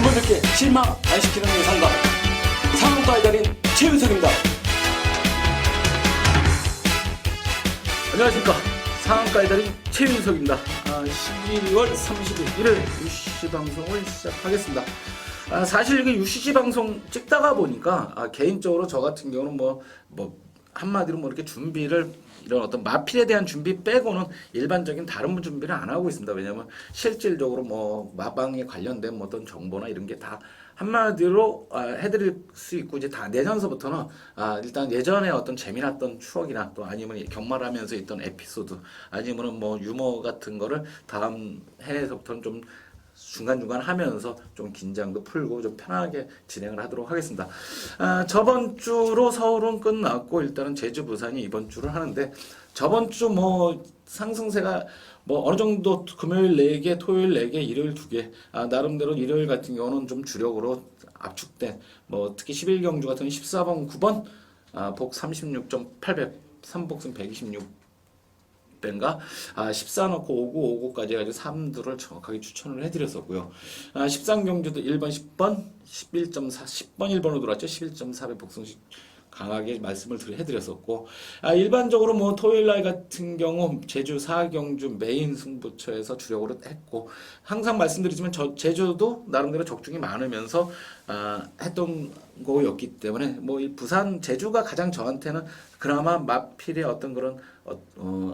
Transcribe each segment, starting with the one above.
팬분들께 실망 안 시키는 예상가 상한가의 달인 최윤석입니다. 안녕하십니까. 상한가의 달인 최윤석입니다. 12월 30일 일요일 UCC 방송을 시작하겠습니다. 사실 이게 UCC 방송 찍다가 보니까 개인적으로 저 같은 경우는 한마디로 이렇게 준비를 이런 어떤 마필에 대한 준비 빼고는 일반적인 다른 준비를 안 하고 있습니다. 왜냐하면 실질적으로 마방에 관련된 어떤 정보나 이런 게 다 한마디로 해드릴 수 있고, 이제 다 내년서부터는 일단 예전에 어떤 재미났던 추억이나 또 아니면 경말하면서 있던 에피소드 아니면은 유머 같은 거를 다음 해에서부터는 좀 중간중간 하면서 좀 긴장도 풀고 좀 편하게 진행을 하도록 하겠습니다. 저번 주로 서울은 끝났고 일단은 제주, 부산이 이번 주를 하는데, 저번 주 상승세가 어느 정도 금요일 4개, 토요일 4개, 일요일 2개, 나름대로 일요일 같은 경우는 좀 주력으로 압축된, 특히 11경주 같은 14번, 9번, 복 36.800, 3복승 126, 인가 14 넣고 59, 59까지 해가지고 3두를 정확하게 추천을 해드렸었고요. 13경주도 1번, 10번, 11.4, 10번 1번으로 들어왔죠. 11.4배 복승식 강하게 말씀을 해드렸었고, 일반적으로 토요일 날 같은 경우 제주 4경주 메인 승부처에서 주력으로 했고, 항상 말씀드리지만 제주도 나름대로 적중이 많으면서 했던 거였기 때문에 부산 제주가 가장 저한테는 그나마 마필의 어떤 그런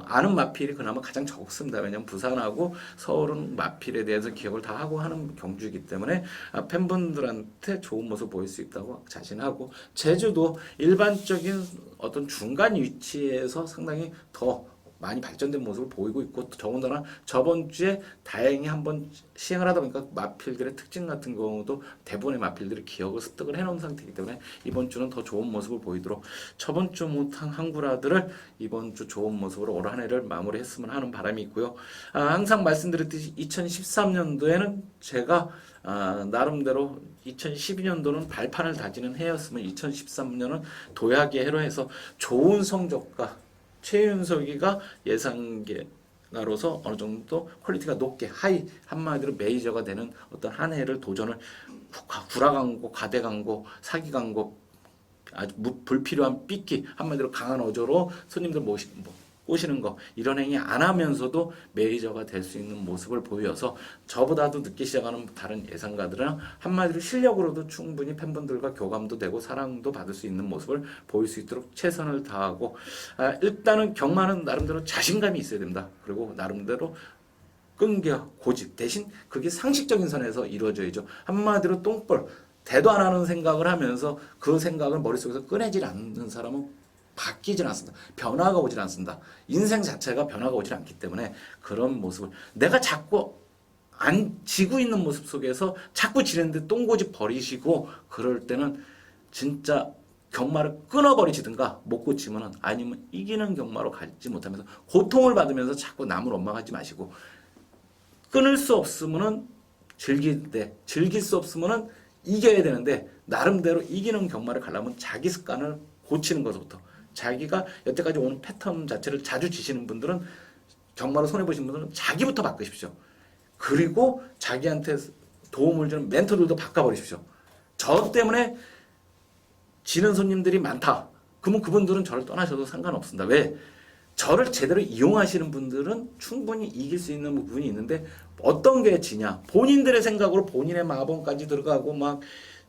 아는 마필이 그나마 가장 적습니다. 왜냐하면 부산하고 서울은 마필에 대해서 기억을 다 하고 하는 경주이기 때문에 팬분들한테 좋은 모습 보일 수 있다고 자신하고, 제주도 일반적인 어떤 중간 위치에서 상당히 더 많이 발전된 모습을 보이고 있고, 더군다나 저번 주에 다행히 한번 시행을 하다 보니까 마필들의 특징 같은 경우도 대부분의 마필들이 기억을 습득을 해놓은 상태이기 때문에 이번 주는 더 좋은 모습을 보이도록, 저번 주 못한 항구라들을 이번 주 좋은 모습으로 올 한 해를 마무리했으면 하는 바람이 있고요. 항상 말씀드렸듯이 2013년도에는 제가 나름대로 2012년도는 발판을 다지는 해였으면 2013년은 도약의 해로 해서 좋은 성적과 최윤석이가 예상계로서 어느 정도 퀄리티가 높게 하이, 한마디로 메이저가 되는 어떤 한 해를 도전을 구라광고, 가대광고, 사기광고, 아주 불필요한 삐끼, 한마디로 강한 어조로 손님들 꼬시는 거, 이런 행위 안 하면서도 메이저가 될 수 있는 모습을 보여서 저보다도 늦게 시작하는 다른 예상가들은 한마디로 실력으로도 충분히 팬분들과 교감도 되고 사랑도 받을 수 있는 모습을 보일 수 있도록 최선을 다하고, 일단은 경마는 나름대로 자신감이 있어야 됩니다. 그리고 나름대로 끈기와 고집, 대신 그게 상식적인 선에서 이루어져야죠. 한마디로 똥볼, 대도 안 하는 생각을 하면서 그 생각을 머릿속에서 꺼내질 않는 사람은 바뀌질 않습니다. 변화가 오질 않습니다. 인생 자체가 변화가 오질 않기 때문에 그런 모습을, 내가 자꾸 안 지고 있는 모습 속에서 자꾸 지는데 똥고집 버리시고, 그럴 때는 진짜 경마를 끊어버리시든가 못 고치면은, 아니면 이기는 경마로 가지 못하면서 고통을 받으면서 자꾸 남을 원망하지 마시고, 끊을 수 없으면은 즐길 수 없으면은 이겨야 되는데, 나름대로 이기는 경마를 가려면 자기 습관을 고치는 것부터, 자기가 여태까지 오는 패턴 자체를 자주 지시는 분들은, 경마로 손해보신 분들은 자기부터 바꾸십시오. 그리고 자기한테 도움을 주는 멘토들도 바꿔버리십시오. 저 때문에 지는 손님들이 많다. 그러면 그분들은 저를 떠나셔도 상관없습니다. 왜? 저를 제대로 이용하시는 분들은 충분히 이길 수 있는 부분이 있는데, 어떤 게 지냐? 본인들의 생각으로 본인의 마번까지 들어가고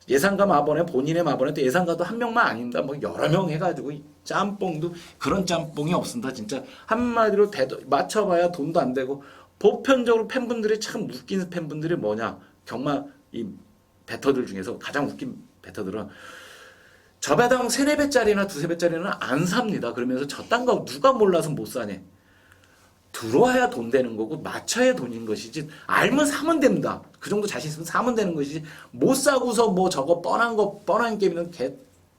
예상가 마번에 본인의 마번에 또 예상가도 한 명만 아닙니다. 여러 명 해가지고 짬뽕도 그런 짬뽕이 없습니다. 진짜 한마디로 맞춰봐야 돈도 안 되고, 보편적으로 팬분들이 참 웃긴 팬분들이 뭐냐? 경마 이 배터들 중에서 가장 웃긴 배터들은 저 배당 3, 4배짜리나 2, 3배짜리는 안 삽니다. 그러면서 저딴 거 누가 몰라서 못 사네. 들어와야 돈 되는 거고 맞춰야 돈인 것이지, 알면 사면 됩니다. 그 정도 자신 있으면 사면 되는 것이지, 못 사고서 저거 뻔한 게임은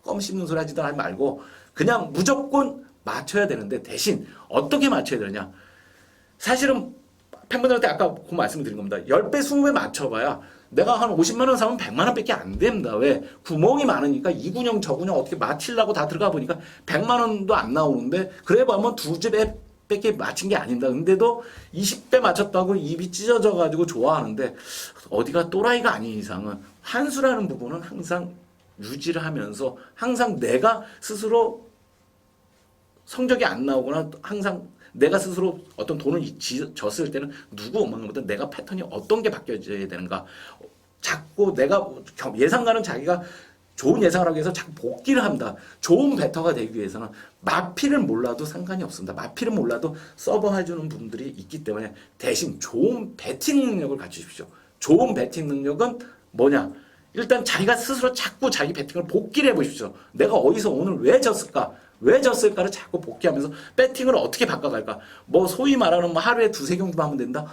껌 씹는 소리 하지도 하지 말고 그냥 무조건 맞춰야 되는데, 대신 어떻게 맞춰야 되느냐? 사실은 팬분들한테 아까 그 말씀을 드린 겁니다. 10배, 20배 맞춰봐야 내가 한 50만 원 사면 100만 원밖에 안 됩니다. 왜? 구멍이 많으니까 이 군형 저 군형 어떻게 맞추려고 다 들어가 보니까 100만 원도 안 나오는데, 그래 보면 2배 10밖에 맞힌 게 아닙니다. 근데도 20배 맞췄다고 입이 찢어져 가지고 좋아하는데 어디가 또라이가 아닌 이상은 환수라는 부분은 항상 유지를 하면서 항상 내가 스스로 성적이 안 나오거나 항상 내가 스스로 어떤 돈을 졌을 때는 누구 엄마보다 내가 패턴이 어떤 게 바뀌어져야 되는가. 자꾸 내가 예상가는 자기가 좋은 예상을 하기 위해서 자꾸 복귀를 합니다. 좋은 베터가 되기 위해서는 마피를 몰라도 상관이 없습니다. 마피를 몰라도 서버 해주는 분들이 있기 때문에 대신 좋은 배팅 능력을 갖추십시오. 좋은 배팅 능력은 뭐냐? 일단 자기가 스스로 자꾸 자기 배팅을 복귀를 해보십시오. 내가 어디서 오늘 왜 졌을까? 왜 졌을까를 자꾸 복귀하면서 배팅을 어떻게 바꿔갈까? 뭐 소위 말하는 뭐 하루에 2-3경기만 하면 된다?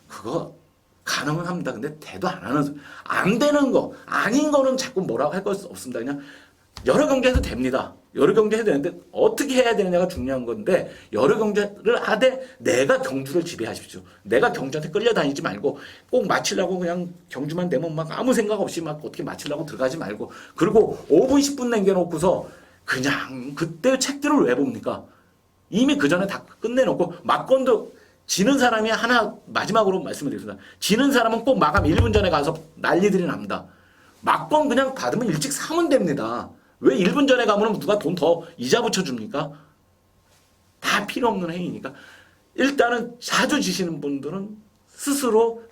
그거 가능은 합니다. 근데 대도 안 되는 거, 아닌 거는 자꾸 뭐라고 할 것 없습니다. 그냥 여러 경기 해도 됩니다. 여러 경기 해도 되는데 어떻게 해야 되느냐가 중요한 건데 여러 경기를 하되 내가 경주를 지배하십시오. 내가 경주한테 끌려다니지 말고 꼭 맞추려고 그냥 경주만 되면 막 아무 생각 없이 막 어떻게 맞추려고 들어가지 말고 그리고 5분 10분 남겨놓고서 그냥 그때 책들을 왜 봅니까? 이미 그 전에 다 끝내놓고 막건도 지는 사람이 하나 마지막으로 말씀을 드립니다. 지는 사람은 꼭 마감 1분 전에 가서 난리들이 납니다. 막건 그냥 받으면 일찍 사면 됩니다. 왜 1분 전에 가면 누가 돈 더 이자 붙여줍니까? 다 필요 없는 행위니까. 일단은 자주 지시는 분들은 스스로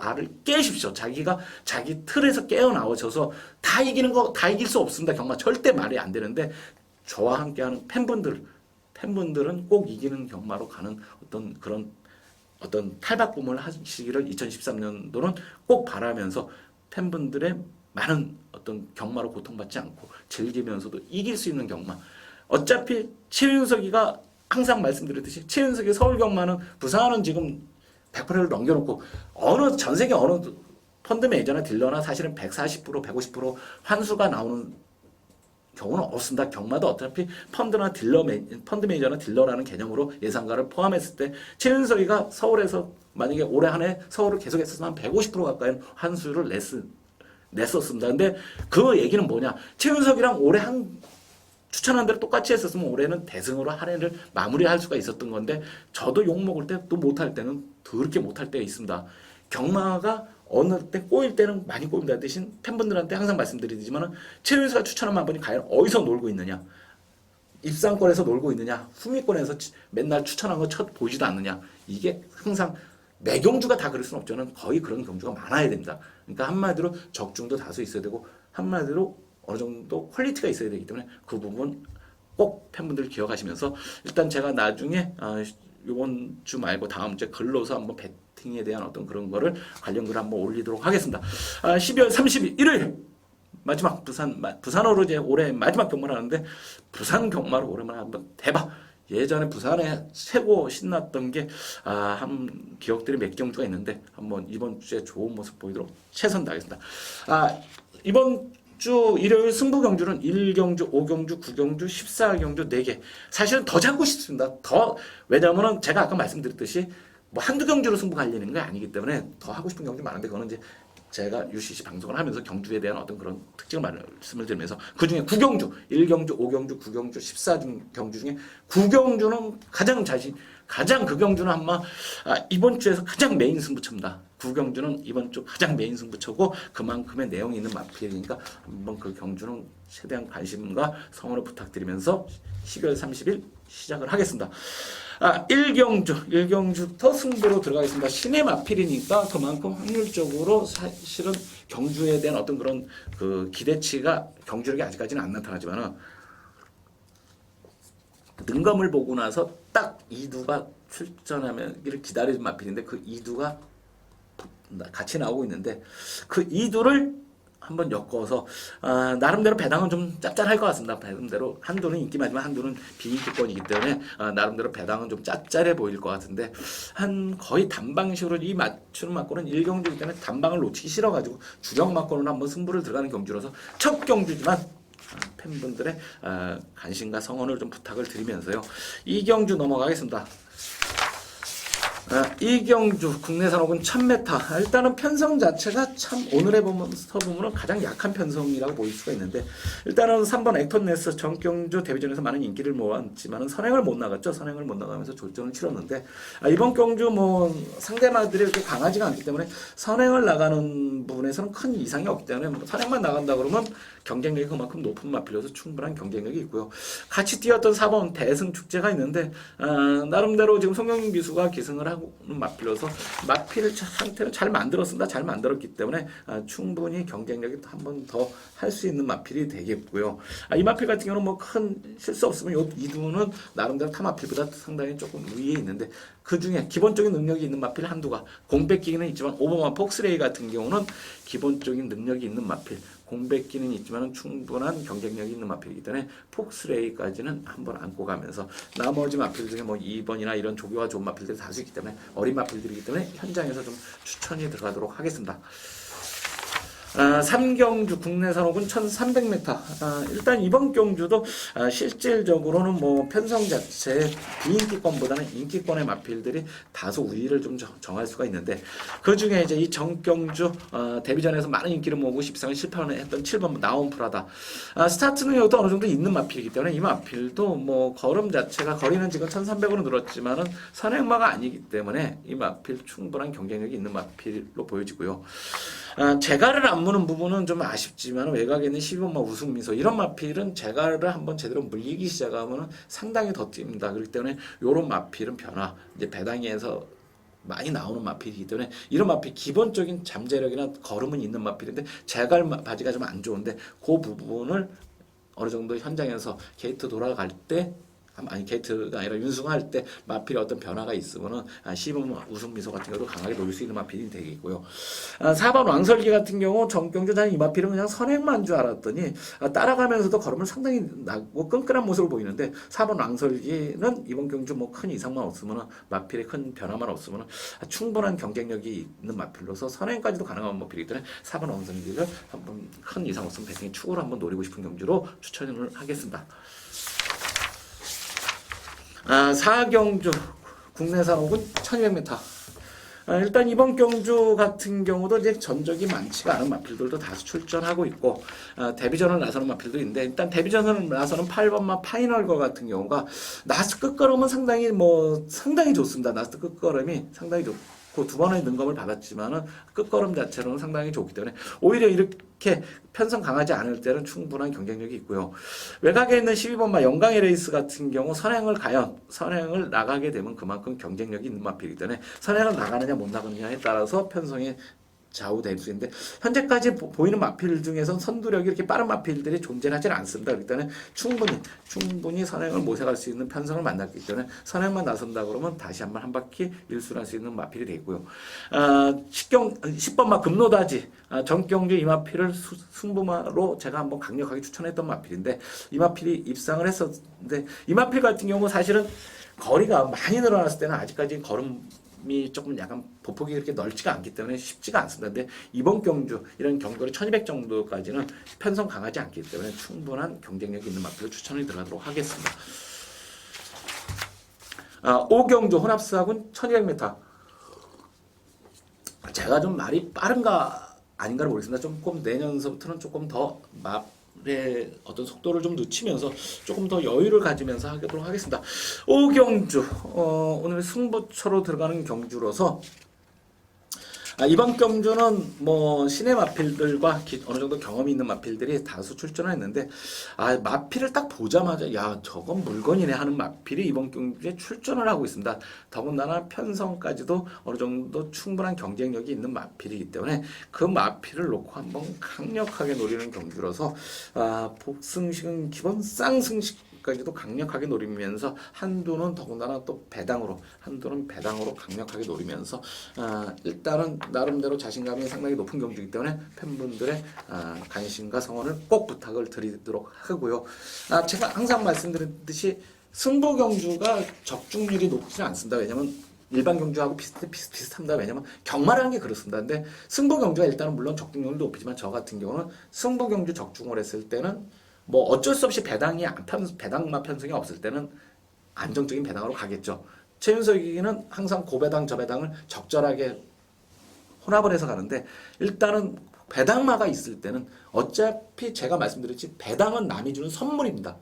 알을 깨십시오. 자기가 자기 틀에서 깨어나오셔서 다 이기는 거 다 이길 수 없습니다. 경마 절대 말이 안 되는데 저와 함께하는 팬분들은 꼭 이기는 경마로 가는 어떤 탈바꿈을 하시기를 2013년도는 꼭 바라면서 팬분들의 많은 어떤 경마로 고통받지 않고 즐기면서도 이길 수 있는 경마. 어차피 최윤석이가 항상 말씀드렸듯이 최윤석이 서울 경마는 부산은 지금 100%를 넘겨놓고 전 세계 어느 펀드 매니저나 딜러나 사실은 140%, 150% 환수가 나오는 경우는 없습니다. 경마도 어차피 펀드 매니저나 딜러라는 개념으로 예상가를 포함했을 때 최윤석이가 서울에서 만약에 올해 한 해 서울을 계속했었으면 한 150% 가까이 환수를 냈었습니다. 근데 그 얘기는 뭐냐? 최윤석이랑 올해 추천한 대로 똑같이 했었으면 올해는 대승으로 한 해를 마무리할 수가 있었던 건데 저도 욕먹을 때 또 못할 때는 더럽게 못할 때가 있습니다. 경마가 어느 때 꼬일 때는 많이 꼬입니다. 대신 팬분들한테 항상 말씀드리지만 최윤수가 추천한 만번이 과연 어디서 놀고 있느냐? 입상권에서 놀고 있느냐? 후미권에서 맨날 추천한 거 보지도 않느냐? 이게 항상 매 경주가 다 그럴 수는 없죠. 거의 그런 경주가 많아야 됩니다. 그러니까 한마디로 적중도 다수 있어야 되고 한마디로 어느 정도 퀄리티가 있어야 되기 때문에 그 부분 꼭 팬분들 기억하시면서 일단 제가 나중에 이번 주 말고 다음 주에 글로서 한번 배팅에 대한 어떤 그런 거를 관련 글을 한번 올리도록 하겠습니다. 12월 30일 일요일 마지막 부산으로 이제 올해 마지막 경마를 하는데 부산 경마로 오랜만에 한번 대박. 예전에 부산에 최고 신났던 게 한 기억들이 몇 경주가 있는데 한번 이번 주에 좋은 모습 보이도록 최선 다하겠습니다. 이번 주 일요일 승부 경주는 1경주, 5경주, 9경주, 14경주 4개. 사실은 더 잡고 싶습니다. 왜냐하면 제가 아까 말씀드렸듯이 뭐 한두 경주로 승부 갈리는 게 아니기 때문에 더 하고 싶은 경주 많은데 그거는 이제 제가 UCC 방송을 하면서 경주에 대한 어떤 그런 특징을 말씀을 드리면서 그 중에 9경주, 1경주, 5경주, 9경주, 14경주 중에 9경주는 가장 그 경주는 아마 이번 주에서 가장 메인 승부처입니다. 9경주는 이번 주 가장 메인 승부처고 그만큼의 내용이 있는 마필이니까 한번 그 경주는 최대한 관심과 성원을 부탁드리면서 12월 30일 시작을 하겠습니다. 1경주부터 승부로 들어가겠습니다. 신의 마필이니까 그만큼 확률적으로 사실은 경주에 대한 어떤 그런 그 기대치가 경주력이 아직까지는 안 나타나지만은 능감을 보고 나서 딱 이두가 출전하면을 기다리는 마필인데 그 이두가 같이 나오고 있는데 그 이두를 한번 엮어서 나름대로 배당은 좀 짭짤할 것 같습니다. 나름대로 한두는 인기마지만 한두는 비인기권이기 때문에 나름대로 배당은 좀 짭짤해 보일 것 같은데 한 거의 단방식으로 이 맞추는 맞고는 1경주이기 때문에 단방을 놓치기 싫어가지고 주력 맞고는 한번 승부를 들어가는 경주라서 첫 경주지만 팬분들의 관심과 성원을 좀 부탁을 드리면서요. 2경주 넘어가겠습니다. 이경주 국내산 혹은 1000m. 일단은 편성 자체가 참 오늘에 보면은 가장 약한 편성이라고 보일 수가 있는데, 일단은 3번 액톤네스 정경주 데뷔전에서 많은 인기를 모았지만은 선행을 못 나갔죠. 선행을 못 나가면서 졸전을 치렀는데, 이번 경주 뭐 상대마들이 이렇게 강하지가 않기 때문에 선행을 나가는 부분에서는 큰 이상이 없기 때문에 뭐 선행만 나간다 그러면 경쟁력이 그만큼 높은 마필로서 충분한 경쟁력이 있고요. 같이 뛰었던 4번 대승 축제가 있는데, 나름대로 지금 송영민 비수가 기승을 하고 마필로서 마필 상태는 잘 만들었습니다. 잘 만들었기 때문에 충분히 경쟁력이 한 번 더 할 수 있는 마필이 되겠고요. 이 마필 같은 경우는 뭐 큰 실수 없으면 이 두는 나름대로 타 마필보다 상당히 조금 위에 있는데, 그 중에 기본적인 능력이 있는 마필 한두가 공백기는 있지만, 오버만 폭스레이 같은 경우는 기본적인 능력이 있는 마필, 공백기는 있지만 충분한 경쟁력이 있는 마필이기 때문에 폭스레이까지는 한번 안고 가면서, 나머지 마필 중에 뭐 2번이나 이런 조교가 좋은 마필들이 다수 있기 때문에, 어린 마필들이기 때문에 현장에서 좀 추천이 들어가도록 하겠습니다. 3경주 국내산 혹은 1300m. 일단 이번 경주도 실질적으로는 뭐 편성 자체의 비인기권보다는 인기권의 마필들이 다소 우위를 좀 정할 수가 있는데, 그 중에 이제 이 정경주 데뷔전에서 많은 인기를 모으고 10상을 실패를 했던 7번 나온 프라다. 스타트는 이것도 어느 정도 있는 마필이기 때문에 이 마필도 뭐 걸음 자체가, 거리는 지금 1300으로 늘었지만은 선행마가 아니기 때문에 이 마필 충분한 경쟁력이 있는 마필로 보여지고요. 재갈을 안 무는 부분은 좀 아쉽지만, 외곽에 있는 12번마 우승미소 이런 마필은 재갈을 한번 제대로 물리기 시작하면 상당히 더 뜁니다. 그렇기 때문에 이런 마필은 변화, 이제 배당에서 많이 나오는 마필이기 때문에 이런 마필 기본적인 잠재력이나 걸음은 있는 마필인데, 재갈 바지가 좀 안 좋은데 그 부분을 어느 정도 현장에서 게이트 돌아갈 때, 아니 게이트가 아니라 윤승할 때 마필에 어떤 변화가 있으면은 시범 우승미소 같은 경우도 강하게 노릴 수 있는 마필이 되겠고요. 4번 왕설기 같은 경우 정경주 나는 이 마필은 그냥 선행만 줄 알았더니 따라가면서도 걸음을 상당히 나고 끈끈한 모습을 보이는데, 4번 왕설기는 이번 경주 뭐 큰 이상만 없으면은, 마필에 큰 변화만 없으면은 충분한 경쟁력이 있는 마필로서 선행까지도 가능한 마필이기 때문에 4번 왕설기를 한번 큰 이상 없으면 배승의 축으로 한번 노리고 싶은 경주로 추천을 하겠습니다. 4경주 국내산 혹은 1200m. 일단 이번 경주 같은 경우도 이제 전적이 많지가 않은 마필들도 다수 출전하고 있고, 데뷔전을 나서는 마필도 있는데, 일단 데뷔전을 나서는 8번마 파이널거 같은 경우가 나스 끝걸음은 상당히 좋습니다. 나스 끝걸음이 상당히 좋고, 두 번의 능검을 받았지만은 끝걸음 자체로는 상당히 좋기 때문에 오히려 이렇게 편성 강하지 않을 때는 충분한 경쟁력이 있고요. 외곽에 있는 12번마 영광의 레이스 같은 경우 선행을 나가게 되면 그만큼 경쟁력이 있는 마필이기 때문에 선행을 나가느냐 못 나가느냐에 따라서 편성이 좌우될 수 있는데, 현재까지 보이는 마필 중에서 선두력이 이렇게 빠른 마필들이 존재하지 않습니다. 그렇기 때문에 충분히 선행을 모색할 수 있는 편성을 만났기 때문에 선행만 나선다 그러면 다시 한번 한 바퀴 일순할 수 있는 마필이 되고요. 10번마 금노다지 정경주 이 마필을 승부마로 제가 한번 강력하게 추천했던 마필인데, 이 마필이 입상을 했었는데, 이 마필 같은 경우 사실은 거리가 많이 늘어났을 때는 아직까지 걸음이 조금 약간 보폭이 그렇게 넓지가 않기 때문에 쉽지가 않습니다. 근데 이번 경주 이런 경거리 1200 정도까지는 편성 강하지 않기 때문에 충분한 경쟁력이 있는 마필로 추천이 들어가도록 하겠습니다. 5경주 혼합사군 1200m. 제가 좀 말이 빠른가 아닌가를 모르겠습니다. 조금 내년서부터는 조금 더 의 어떤 속도를 좀 늦추면서 조금 더 여유를 가지면서 하도록 하겠습니다. 5경주 오늘 승부처로 들어가는 경주로서, 이번 경주는 뭐 신의 마필들과 어느 정도 경험이 있는 마필들이 다수 출전을 했는데, 마필을 딱 보자마자 야 저건 물건이네 하는 마필이 이번 경주에 출전을 하고 있습니다. 더군다나 편성까지도 어느 정도 충분한 경쟁력이 있는 마필이기 때문에 그 마필을 놓고 한번 강력하게 노리는 경주로서, 복승식은 기본 쌍승식까지도 강력하게 노리면서 한두는 더군다나 또 배당으로 강력하게 노리면서, 일단은 나름대로 자신감이 상당히 높은 경주이기 때문에 팬분들의 관심과 성원을 꼭 부탁을 드리도록 하고요. 제가 항상 말씀드렸듯이 승부 경주가 적중률이 높지 않습니다. 왜냐면 일반 경주하고 비슷합니다. 왜냐면 경마라는 게 그렇습니다. 근데 승부 경주가 일단은 물론 적중률도 높이지만, 저 같은 경우는 승부 경주 적중을 했을 때는 뭐 어쩔 수 없이 배당마 편성이 없을 때는 안정적인 배당으로 가겠죠. 최윤석이는 항상 고배당 저배당을 적절하게 혼합을 해서 가는데 일단은 배당마가 있을 때는 어차피 제가 말씀드렸지 배당은 남이 주는 선물입니다.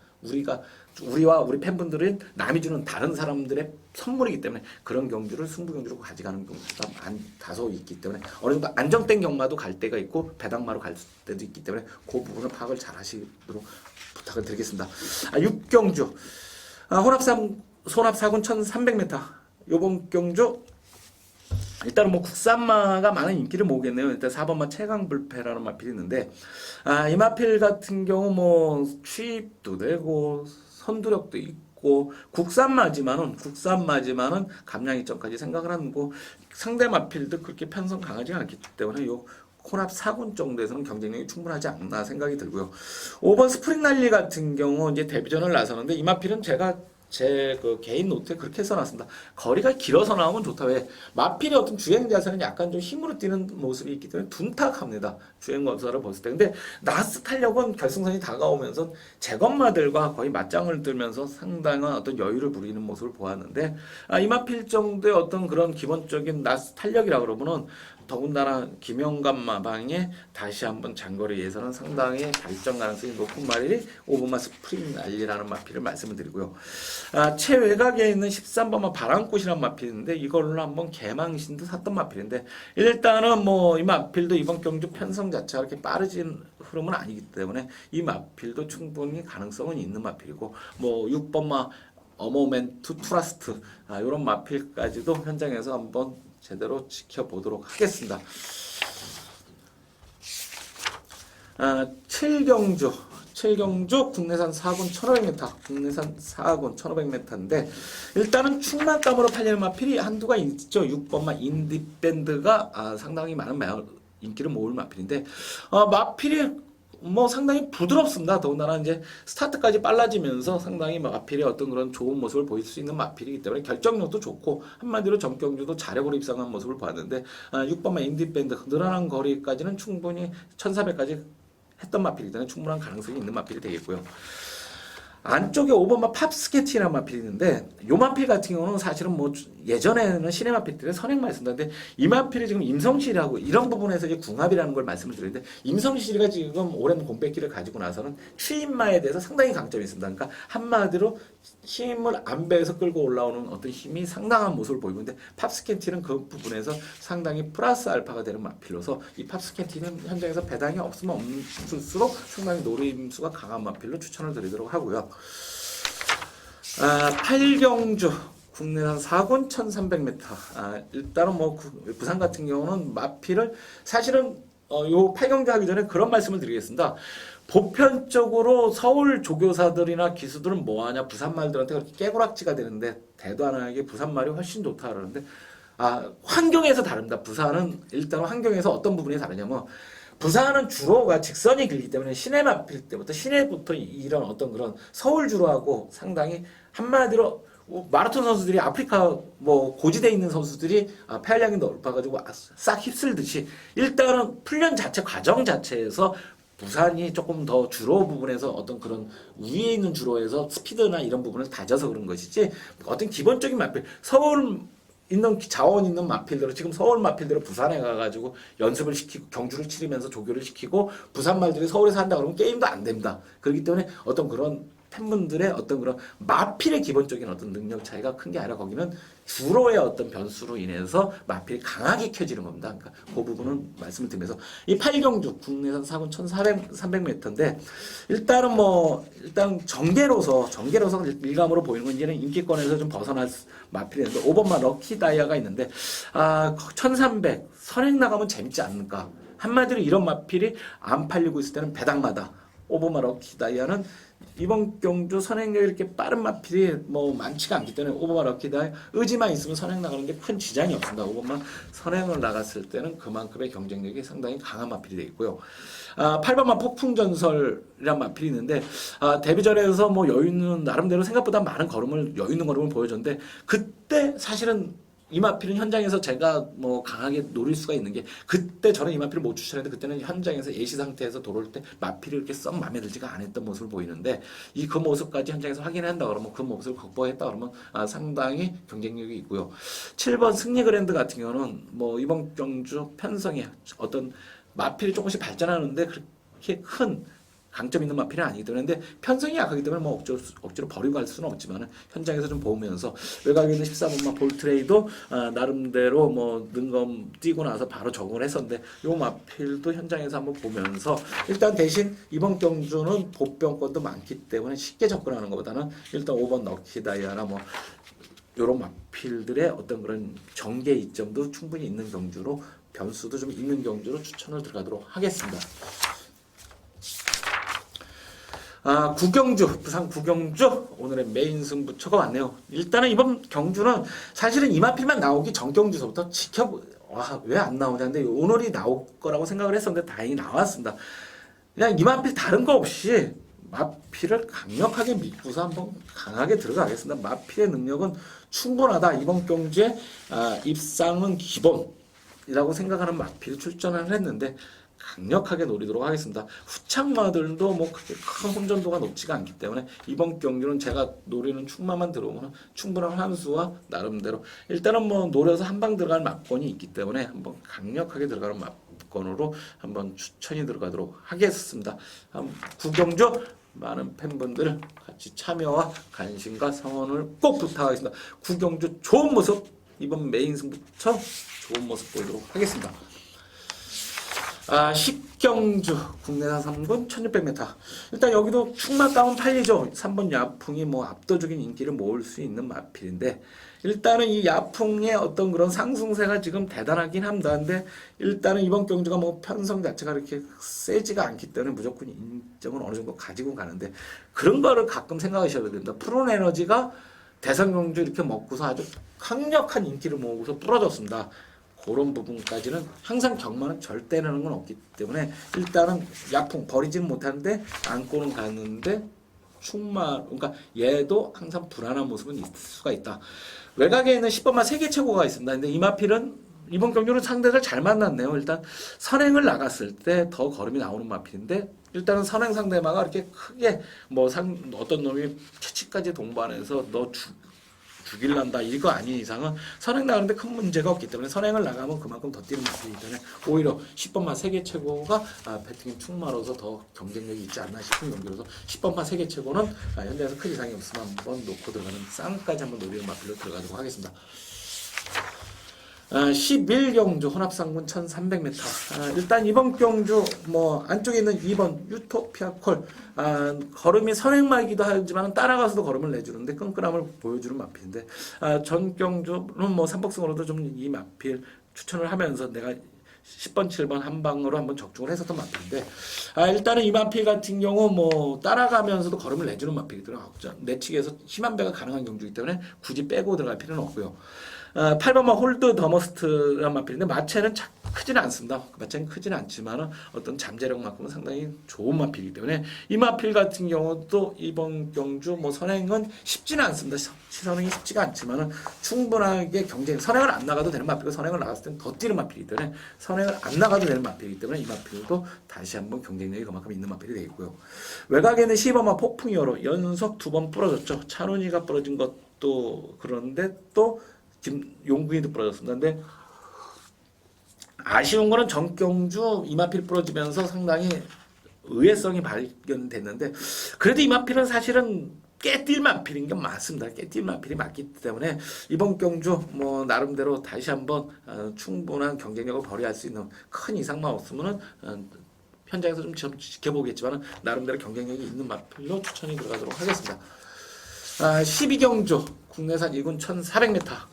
우리와 우리 팬분들은 남이 주는 다른 사람들의 선물이기 때문에 그런 경주를 승부 경주로 가져가는 경우가 다소 있기 때문에 어느 정도 안정된 경마도 갈 때가 있고 배당마로 갈 때도 있기 때문에 그 부분을 파악을 잘 하시도록 부탁을 드리겠습니다. 6경주 혼합 4군 1300m 요번 경주 일단은 뭐 국산마가 많은 인기를 모으겠네요. 일단 4번마 최강불패라는 마필이 있는데 이 마필 같은 경우 뭐 취입도 되고 선두력도 있고 국산마지만은 감량이점까지 생각을 하고 상대 마필도 그렇게 편성 강하지 않기 때문에 요 혼합 4군 정도에서는 경쟁력이 충분하지 않나 생각이 들고요. 5번 스프링 랠리 같은 경우 이제 데뷔전을 나서는데 이 마필은 제가 제 그 개인 노트에 그렇게 써놨습니다. 거리가 길어서 나오면 좋다. 왜? 마필의 어떤 주행 자세는 약간 좀 힘으로 뛰는 모습이 있기 때문에 둔탁합니다. 주행 검사를 봤을 때. 근데 나스 탄력은 결승선이 다가오면서 제검마들과 거의 맞짱을 들면서 상당한 어떤 여유를 부리는 모습을 보았는데 이 마필 정도의 어떤 그런 기본적인 나스 탄력이라 그러면은 더군다나 김영감 마방에 다시 한번 장거리 예선은 상당히 발전 가능성이 높은 말이 5번마 스프링 랠리라는 마필을 말씀을 드리고요. 최외곽에 있는 13번마 바람꽃이라는 마필인데 이걸로 한번 개망신도 샀던 마필인데 일단은 뭐 이 마필도 이번 경주 편성 자체가 그렇게 빠르진 흐름은 아니기 때문에 이 마필도 충분히 가능성은 있는 마필이고 뭐 6번마 어모멘투 트러스트 이런 마필까지도 현장에서 한번 제대로 지켜보도록 하겠습니다. 7경주 국내산 4군 1500m 국내산 4군 1500m인데 일단은 충만감으로 팔리는 마필이 한두가 있죠. 6번마 인디밴드가 상당히 많은 인기를 모을 마필인데 마필이 뭐 상당히 부드럽습니다. 더군다나 이제 스타트까지 빨라지면서 상당히 마필의 어떤 그런 좋은 모습을 보일 수 있는 마필이기 때문에 결정력도 좋고 한마디로 전경주도 자력으로 입상한 모습을 봤는데 6번마 인디밴드 늘어난 거리까지는 충분히 1400까지 했던 마필이기 때문에 충분한 가능성이 있는 마필이 되겠고요. 안쪽에 5번마 팝스케치라는 마필이 있는데 요 마필 같은 경우는 사실은 뭐 예전에는 시내 마필들의 선행만 했었는데 이 마필이 지금 임성실하고 이런 부분에서 이제 궁합이라는 걸 말씀을 드리는데 임성실이가 지금 오랜 공백기를 가지고 나서는 취임마에 대해서 상당히 강점이 있습니다. 그러니까 한마디로 힘을 안배에서 끌고 올라오는 어떤 힘이 상당한 모습을 보이고 있는데 팝스캔티는 그 부분에서 상당히 플러스 알파가 되는 마필로서 이 팝스캔티는 현장에서 배당이 없으면 없을수록 상당히 노림수가 강한 마필로 추천을 드리도록 하고요. 8경주 국내산 4군 1300m 일단은 뭐 부산 같은 경우는 마필을 사실은 요 8경주 하기 전에 그런 말씀을 드리겠습니다. 보편적으로 서울 조교사들이나 기수들은 뭐하냐 부산 말들한테 그렇게 깨고락지가 되는데 대단하게 부산 말이 훨씬 좋다 그러는데 환경에서 다릅니다. 부산은 일단 환경에서 어떤 부분이 다르냐면 부산은 주로가 직선이 길기 때문에 시내 마필 때부터 시내부터 이런 어떤 그런 서울 주로하고 상당히 한마디로 마라톤 선수들이 아프리카 뭐 고지대에 있는 선수들이 폐활량이 높아가지고 싹 휩쓸듯이 일단은 훈련 자체 과정 자체에서 부산이 조금 더 주로 부분에서 어떤 그런 위에 있는 주로에서 스피드나 이런 부분을 다져서 그런 것이지 어떤 기본적인 마필 서울 있는 자원 있는 마필대로 지금 서울 마필대로 부산에 가가지고 연습을 시키고 경주를 치르면서 조교를 시키고 부산 말들이 서울에서 한다 그러면 게임도 안 됩니다. 그렇기 때문에 어떤 그런 팬분들의 어떤 그런 마필의 기본적인 어떤 능력 차이가 큰 게 아니라 거기는 주로의 어떤 변수로 인해서 마필이 강하게 켜지는 겁니다. 그러니까 그 부분은 말씀을 드리면서 이 8경주 국내산 4군 1300m인데 일단 정계로서 일감으로 보이는 건 이제는 인기권에서 좀 벗어날 마필인데 5번마 럭키 다이아가 있는데 1300 선행 나가면 재밌지 않을까. 한마디로 이런 마필이 안 팔리고 있을 때는 배당마다 5번마 럭키 다이아는 이번 경주 선행력이 이렇게 빠른 마필이 뭐 많지가 않기 때문에 5번마 럭키 다이아 의지만 있으면 선행 나가는 게 큰 지장이 없습니다. 5번마 선행을 나갔을 때는 그만큼의 경쟁력이 상당히 강한 마필이 되겠고요. 8번마 폭풍전설이란 마필이 있는데 데뷔전에서 뭐 여유 있는 나름대로 생각보다 많은 여유 있는 걸음을 보여줬는데 그때 사실은 이마필은 현장에서 제가 뭐 강하게 노릴 수가 있는 게 그때 저는 이마필을 못 추천했는데 그때는 현장에서 예시 상태에서 돌을 때 마필이 이렇게 썩 마음에 들지가 않았던 모습을 보이는데 이 그 모습까지 현장에서 확인한다 그러면 그 모습을 극복했다 그러면 상당히 경쟁력이 있고요. 7번 승리 그랜드 같은 경우는 뭐 이번 경주 편성에 어떤 마필이 조금씩 발전하는데 그렇게 큰 강점 있는 마필은 아니기 때문에 근데 편성이 약하기 때문에 뭐 억지로 버리고 갈 수는 없지만 현장에서 좀 보면서 외곽에 있는 14번마 볼트레이도 나름대로 뭐 능검 뛰고 나서 바로 적응을 했었는데 요 마필도 현장에서 한번 보면서 일단 대신 이번 경주는 보병권도 많기 때문에 쉽게 접근하는 것보다는 일단 5번 럭키다이아나 뭐 요런 마필들의 어떤 그런 경계 이점도 충분히 있는 경주로 변수도 좀 있는 경주로 추천을 들어가도록 하겠습니다. 구경주, 부산 구경주 오늘의 메인 승부처가 왔네요. 일단은 이번 경주는 사실은 이마필만 나오기 전 경주서부터 왜 안 나오냐는데 오늘이 나올 거라고 생각을 했었는데 다행히 나왔습니다. 그냥 이마필 다른 거 없이 마필을 강력하게 믿고서 한번 강하게 들어가겠습니다. 마필의 능력은 충분하다. 이번 경주에 입상은 기본이라고 생각하는 마필 출전을 했는데 강력하게 노리도록 하겠습니다. 후창마들도 뭐 그렇게 큰 혼전도가 높지가 않기 때문에 이번 경기는 제가 노리는 충마만 들어오면 충분한 환수와 나름대로 일단은 뭐 노려서 한 방 들어갈 막권이 있기 때문에 한번 강력하게 들어가는 막권으로 한번 추천이 들어가도록 하겠습니다. 구경주 많은 팬분들 같이 참여와 관심과 성원을 꼭 부탁하겠습니다. 구경주 좋은 모습 이번 메인 승부처 좋은 모습 보이도록 하겠습니다. 10경주 국내산 3군 1600m 일단 여기도 충마 다운 팔리죠. 3번 야풍이 뭐 압도적인 인기를 모을 수 있는 마필인데 일단은 이 야풍의 어떤 그런 상승세가 지금 대단하긴 합니다. 근데 일단은 이번 경주가 뭐 편성 자체가 그렇게 세지가 않기 때문에 무조건 인정은 어느 정도 가지고 가는데 그런 거를 가끔 생각하셔야 됩니다. 프로에너지가 대선 경주 이렇게 먹고서 아주 강력한 인기를 모으고서 부러졌습니다. 그런 부분까지는 항상 경마는 절대 라는 건 없기 때문에 일단은 약풍 버리지는 못하는데 안고는 가는데 충마 그러니까 얘도 항상 불안한 모습은 있을 수가 있다. 외곽에 있는 10번마 세계 최고가 있습니다. 근데 이마필은 이번 경주는 상대를 잘 만났네요. 일단 선행을 나갔을 때 더 걸음이 나오는 마필인데 일단은 선행 상대마가 이렇게 크게 뭐 어떤 놈이 채치까지 동반해서 너 죽일란다 이거 아닌 이상은 선행 나가는데 큰 문제가 없기 때문에 선행을 나가면 그만큼 더 뛰는 마필이기 때문에 오히려 10번마 세계 최고가 배팅인 충마로서 더 경쟁력이 있지 않나 싶은 경기로서 10번마 세계 최고는 현장에서 큰 이상이 없으면 한번 놓고 들어가는 쌍까지 한번 노리는 마필로 들어가도록 하겠습니다. 11경주 혼합상군 1300m 일단 이번 경주 뭐 안쪽에 있는 2번 유토피아콜 걸음이 선행말기도 하지만 따라가서도 걸음을 내주는데 끈끈함을 보여주는 마필인데 전 경주는 뭐 삼복승으로도 좀 이 마필 추천을 하면서 내가 10번 7번 한 방으로 한번 적중을 했었던 마필인데 일단은 이 마필 같은 경우 뭐 따라가면서도 걸음을 내주는 마필이더라고요. 내치기에서 심한 배가 가능한 경주이기 때문에 굳이 빼고 들어갈 필요는 없고요. 8번마 홀드 더머스트란 마필인데 마체는 크지는 않습니다. 마체는 크지는 않지만 어떤 잠재력만큼은 상당히 좋은 마필이기 때문에 이 마필 같은 경우도 이번 경주 뭐 선행은 쉽지는 않습니다. 선행이 쉽지가 않지만 충분하게 선행을 안 나가도 되는 마필이고 선행을 나갔을 때는 더 뛰는 마필이기 때문에 선행을 안 나가도 되는 마필이기 때문에 이 마필도 다시 한번 경쟁력이 그만큼 있는 마필이 되겠고요. 외곽에는 10번마 폭풍이어로 연속 2번 부러졌죠. 찬원이가 부러진 것도 그런데 또 용궁이도 부러졌습니다. 근데 아쉬운 거는 전경주 이마필 부러지면서 상당히 의외성이 발견됐는데 그래도 이마필은 사실은 깨뛸 마필인 게 맞습니다. 깨뛸 마필이 맞기 때문에 이번 경주 뭐 나름대로 다시 한번 충분한 경쟁력을 발휘할 수 있는 큰 이상만 없으면은 현장에서 좀 지켜보겠지만 나름대로 경쟁력이 있는 마필로 추천이 들어가도록 하겠습니다. 12경주 국내산 1군 1400m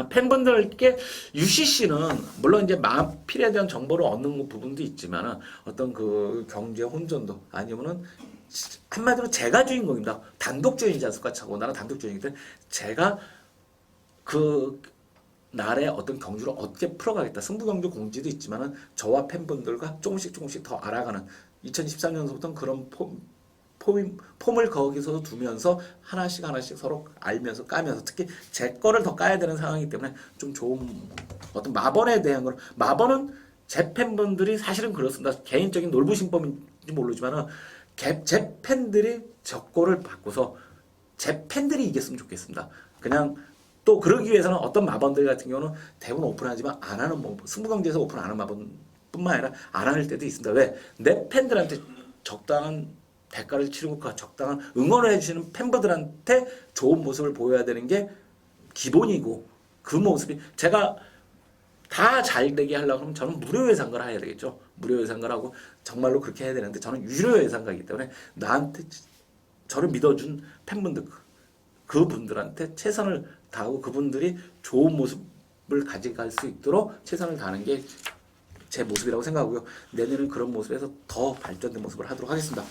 팬분들께 UCC는 물론 이제 마필에 대한 정보를 얻는 부분도 있지만 어떤 그 경제 혼전도 아니면은 한마디로 제가 주인공입니다. 단독 주인이지 않습니까? 차고 나는 단독 주인이기 때문에 제가 그 날의 어떤 경주를 어떻게 풀어가겠다. 승부 경주 공지도 있지만 저와 팬분들과 조금씩 더 알아가는 2013년서부터는 그런 폼을 거기서 두면서 하나씩 서로 알면서 까면서 특히 제 거를 더 까야 되는 상황이기 때문에 좀 좋은 어떤 마번에 대한 걸 마번은 제 팬분들이 사실은 그렇습니다. 개인적인 놀부심법인지 모르지만은 제 팬들이 저 거를 바꿔서 제 팬들이 이겼으면 좋겠습니다. 그냥 또 그러기 위해서는 어떤 마번들 같은 경우는 대부분 오픈하지만 안 하는 뭐 승부경기에서 오픈 안 하는 마번뿐만 아니라 안 할 때도 있습니다. 왜? 내 팬들한테 적당한 대가를 치르고 그 적당한 응원을 해주시는 팬분들한테 좋은 모습을 보여야 되는 게 기본이고 그 모습이 제가 다 잘 되게 하려고 하면 저는 무료 예상가를 해야 되겠죠. 무료 예상가를 하고 정말로 그렇게 해야 되는데 저는 유료 예상가이기 때문에 나한테 저를 믿어준 팬분들 그분들한테 최선을 다하고 그분들이 좋은 모습을 가져갈 수 있도록 최선을 다하는 게 제 모습이라고 생각하고요. 내년은 그런 모습에서 더 발전된 모습을 하도록 하겠습니다.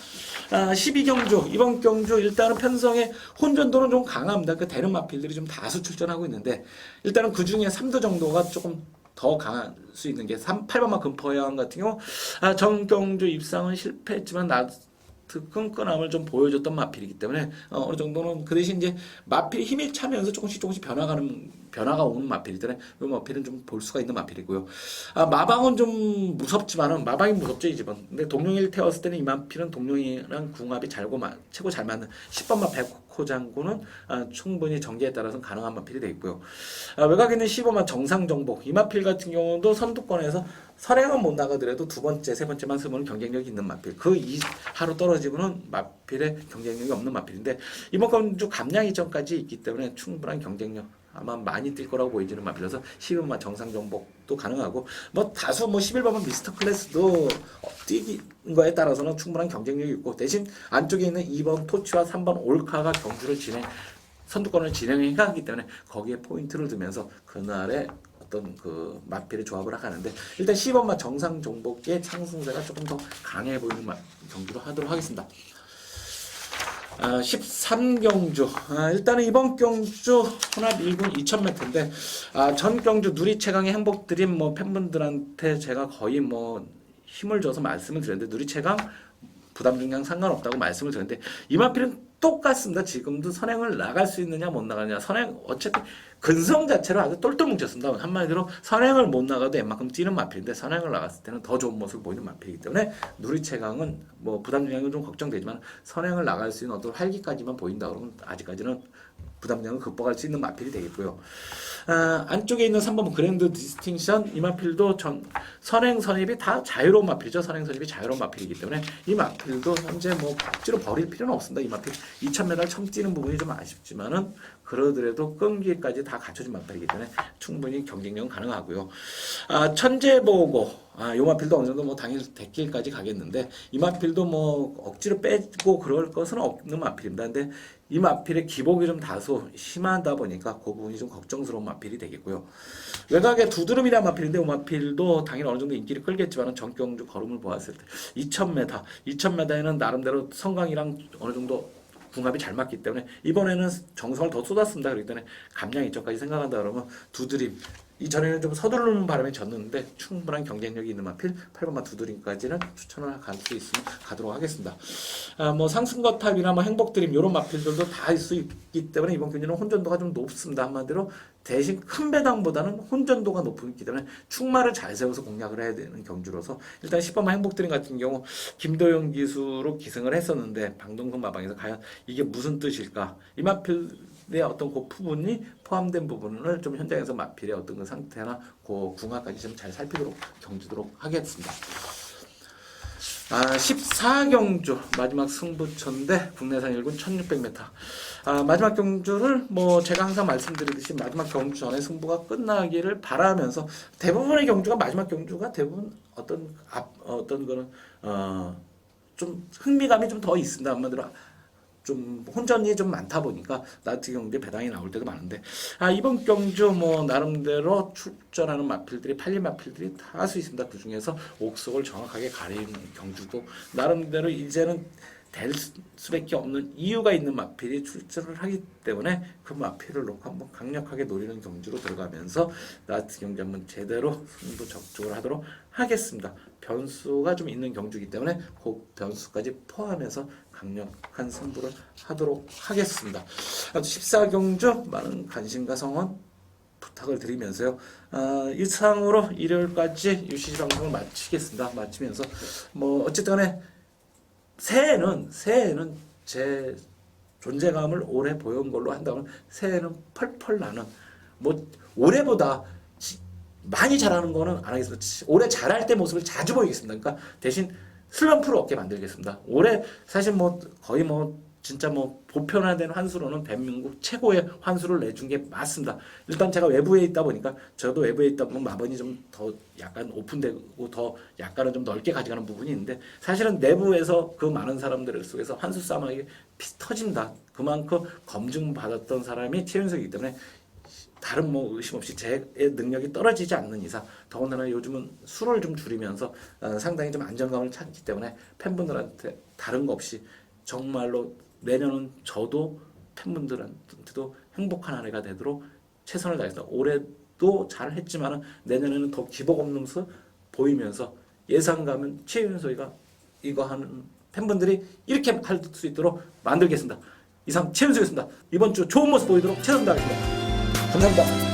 12경주 이번 경주 일단은 편성의 혼전도는 좀 강합니다. 그 대름 마필들이 좀 다수 출전하고 있는데 일단은 그 중에 3도 정도가 조금 더 강할 수 있는 게 8번마 금포여왕 같은 경우 정경주 입상은 실패했지만 끈끈함을 좀 보여줬던 마필이기 때문에 어느 정도는 그 대신 이제 마필이 힘이 차면서 조금씩 변화가 오는 마필이기 때문에 이 마필은 좀 볼 수가 있는 마필이고요. 마방은 좀 무섭지만은 마방이 무섭죠 이 집은. 근데 동룡이를 태웠을 때는 이 마필은 동룡이랑 궁합이 최고 잘 맞는 10번마 백호 장군은 충분히 전개에 따라서는 가능한 마필이 되어 있고요. 외곽에 있는 15만 정상정복 이 마필 같은 경우도 선두권에서 선행은 못 나가더라도 두 번째, 세 번째만 쓰면 경쟁력이 있는 마필. 그 이하로 떨어지고는 마필의 경쟁력이 없는 마필인데 이번 경주 감량 이전까지 있기 때문에 충분한 경쟁력 아마 많이 뛸 거라고 보이지는 마필이라서 15만 정상 정복도 가능하고 뭐 다수 11번만 미스터 클래스도 뛰는 거에 따라서는 충분한 경쟁력이 있고 대신 안쪽에 있는 2번 토치와 3번 올카가 선두권을 진행해 가기 때문에 거기에 포인트를 두면서 그날의 어떤 그 마필의 조합을 하는데 일단 10번만 정상 정복의 상승세가 조금 더 강해 보이는 경주로 하도록 하겠습니다. 13경주 일단은 이번 경주 혼합 1군 2000m인데 전 경주 누리 최강의 행복드림 뭐 팬분들한테 제가 거의 뭐 힘을 줘서 말씀을 드렸는데 누리 최강 부담 중량 상관없다고 말씀을 드렸는데 이 마필은 똑같습니다. 지금도 선행을 나갈 수 있느냐 못 나가느냐 선행 어차피 근성 자체로 아주 똘똘 뭉쳤습니다. 한마디로 선행을 못 나가도 웬만큼 뛰는 마필인데 선행을 나갔을 때는 더 좋은 모습을 보이는 마필이기 때문에 누리 최강은 뭐 부담 중량은 좀 걱정되지만 선행을 나갈 수 있는 어떤 활기까지만 보인다 그러면 아직까지는 부담 중량을 극복할 수 있는 마필이 되겠고요. 안쪽에 있는 3번 그랜드 디스팅션 이 마필도 선행 선입이 다 자유로운 마필이죠. 선행 선입이 자유로운 마필이기 때문에 이 마필도 현재 뭐 억지로 버릴 필요는 없습니다. 이 마필 2000m 처음 뛰는 부분이 좀 아쉽지만은 그러더라도 끈기까지 다 갖춰진 마필이기 때문에 충분히 경쟁력은 가능하고요. 천재보고 이 마필도 어느 정도 뭐 당일 대길까지 가겠는데 이 마필도 뭐 억지로 빼고 그럴 것은 없는 마필입니다. 근데 이 마필의 기복이 좀 다소 심하다 보니까 그 부분이 좀 걱정스러운 마필이 되겠고요. 외곽에 두드름이라는 마필인데 이 마필도 당연히 어느 정도 인기를 끌겠지만 전경주 걸음을 보았을 때 2000m에는 나름대로 성강이랑 어느 정도 궁합이 잘 맞기 때문에 이번에는 정성을 더 쏟았습니다. 그렇기 때문에 감량 이점까지 생각한다 그러면 두드림 이전에는 좀 서두르는 바람에 졌는데 충분한 경쟁력이 있는 마필 8번마 두드림까지는 추천을 갈 수 있으면 가도록 하겠습니다. 뭐 상승거탑이나 뭐 행복드림 이런 마필들도 다 할 수 있기 때문에 이번 경기는 혼전도가 좀 높습니다. 한마디로 대신 큰 배당보다는 혼전도가 높기 때문에 축마를 잘 세워서 공략을 해야 되는 경주로서 일단 10번마 행복드림 같은 경우 김도영 기수로 기승을 했었는데 방동선 마방에서 과연 이게 무슨 뜻일까? 이 마필의 어떤 그 부분이 포함된 부분을 좀 현장에서 마필의 어떤 그 상태나 그 궁합까지 좀 잘 살피도록 경주도록 하겠습니다. 14경주 마지막 승부처인데 국내산 1군 1600m 마지막 경주를 뭐 제가 항상 말씀드리듯이 마지막 경주 전에 승부가 끝나기를 바라면서 대부분의 경주가 마지막 경주가 대부분 어떤 거는 좀 흥미감이 좀 더 있습니다. 한마디로 좀 혼전이 좀 많다 보니까 나트 경주에 배당이 나올 때도 많은데 이번 경주 뭐 나름대로 출전하는 마필들이 팔린 마필들이 다 할 수 있습니다. 그 중에서 옥석을 정확하게 가리는 경주고 나름대로 이제는 될 수밖에 없는 이유가 있는 마필이 출전을 하기 때문에 그 마필을 놓고 한번 강력하게 노리는 경주로 들어가면서 나 같은 경기 한번 제대로 승부 적중을 하도록 하겠습니다. 변수가 좀 있는 경주이기 때문에 그 변수까지 포함해서 강력한 승부를 하도록 하겠습니다. 14경주 많은 관심과 성원 부탁을 드리면서요. 이상으로 일요일까지 UCC 방송을 마치겠습니다. 마치면서 뭐 어쨌든 간에 새해에는 제 존재감을 오래 보여온 걸로 한다면 새해는 펄펄 나는 뭐 올해보다 많이 잘하는 거는 안 하겠습니다. 올해 잘할 때 모습을 자주 보이겠습니다. 그러니까 대신 슬럼프를 없게 만들겠습니다. 올해 사실 뭐 거의 뭐 진짜 뭐 보편화된 환수로는 대한민국 최고의 환수를 내준 게 맞습니다. 일단 제가 외부에 있다 보니까 저도 외부에 있다 보면 마번이 좀 더 약간 오픈되고 더 약간은 좀 넓게 가져가는 부분이 있는데 사실은 내부에서 그 많은 사람들 속에서 환수 싸움하기 피 터진다. 그만큼 검증받았던 사람이 최윤석이기 때문에 다른 뭐 의심 없이 제 능력이 떨어지지 않는 이상 더군다나 요즘은 술을 좀 줄이면서 상당히 좀 안정감을 찾기 때문에 팬분들한테 다른 거 없이 정말로 내년은 저도 팬분들한테도 행복한 한 해가 되도록 최선을 다했습니다. 올해도 잘했지만 내년에는 더 기복 없는 모습 보이면서 예상가면 최윤석이가 이거 하는 팬분들이 이렇게 할 수 있도록 만들겠습니다. 이상 최윤석이었습니다. 이번 주 좋은 모습 보이도록 최선 다하겠습니다. 감사합니다.